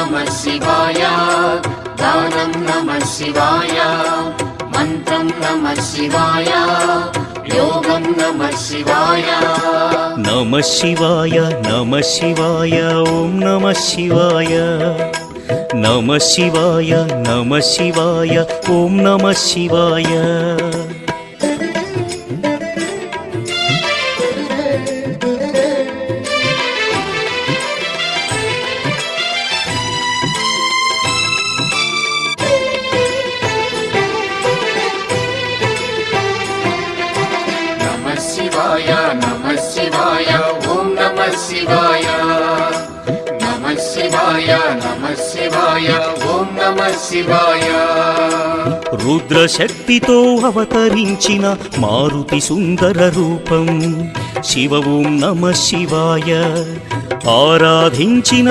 नमः शिवाय दानं नमः शिवाय मंत्रं नमः शिवाय योगं नमः शिवाय नमः शिवाय ओम नमः शिवाय नमः शिवाय ओम नमः शिवाय नमः शिवाय ओम नमः शिवाय नमः शिवाय ओम नमः शिवाय रुद्रशक्तितो अवतरिंचिन मारुति सुंदर रूपं शिव ओम नमः शिवाय आराधिंचिन